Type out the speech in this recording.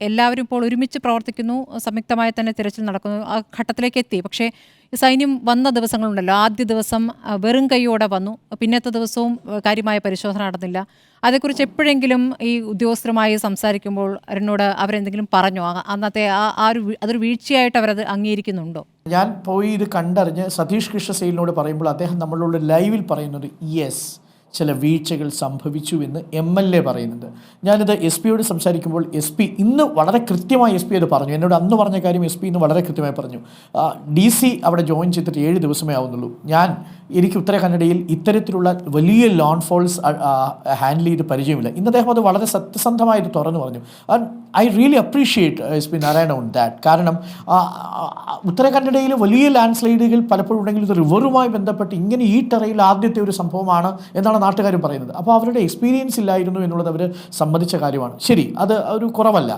എല്ലാവരും ഇപ്പോൾ ഒരുമിച്ച് പ്രവർത്തിക്കുന്നു. സംയുക്തമായി തന്നെ തിരച്ചിൽ നടക്കുന്നു. ആ ഘട്ടത്തിലേക്ക് എത്തി. പക്ഷേ ഈ സൈന്യം വന്ന ദിവസങ്ങളുണ്ടല്ലോ. ആദ്യ ദിവസം വെറും കൈയോടെ വന്നു. പിന്നത്തെ ദിവസവും കാര്യമായ പരിശോധന നടന്നില്ല. അതേക്കുറിച്ച് എപ്പോഴെങ്കിലും ഈ ഉദ്യോഗസ്ഥരുമായി സംസാരിക്കുമ്പോൾ എന്നോട് അവരെന്തെങ്കിലും പറഞ്ഞോ? അന്നത്തെ അതൊരു വീഴ്ചയായിട്ട് അവരത് അംഗീകരിക്കുന്നുണ്ടോ? ഞാൻ പോയി ഇത് കണ്ടറിഞ്ഞ് സതീഷ് കൃഷ്ണസേനോട് പറയുമ്പോൾ അദ്ദേഹം നമ്മളോട് ലൈവിൽ പറയുന്നത് യെസ്, ചില വീഴ്ചകൾ സംഭവിച്ചു എന്ന് MLA പറയുന്നുണ്ട്. ഞാനിത് SP യോട് സംസാരിക്കുമ്പോൾ SP ഇന്ന് വളരെ കൃത്യമായി SP അത് പറഞ്ഞു. എന്നോട് അന്ന് പറഞ്ഞ കാര്യം SP ഇന്ന് വളരെ കൃത്യമായി പറഞ്ഞു. DC അവിടെ ജോയിൻ ചെയ്തിട്ട് 7 ദിവസമേ ആവുന്നുള്ളൂ. എനിക്ക് ഉത്തര കന്നഡയിൽ ഇത്തരത്തിലുള്ള വലിയ ലോൺ ഫോൾസ് ഹാൻഡിൽ ചെയ്ത് പരിചയമില്ല. ഇന്ന് അദ്ദേഹം അത് വളരെ സത്യസന്ധമായിട്ട് തുറന്നു പറഞ്ഞു. I really appreciate SP Narayana on that. കാരണം ഉത്തര കന്നഡയിൽ വലിയ ലാൻഡ് സ്ലൈഡുകൾ പലപ്പോഴും ഉണ്ടെങ്കിൽ ഇത് റിവറുമായി ബന്ധപ്പെട്ട് ഇങ്ങനെ ഈ ടെറയിൽ ആദ്യത്തെ ഒരു സംഭവമാണ് എന്നാണ് നാട്ടുകാരും പറയുന്നത്. അപ്പോൾ അവരുടെ എക്സ്പീരിയൻസ് ഇല്ലായിരുന്നു എന്നുള്ളത് അവർ സമ്മതിച്ച കാര്യമാണ്. ശരി, അത് ഒരു കുറവല്ല.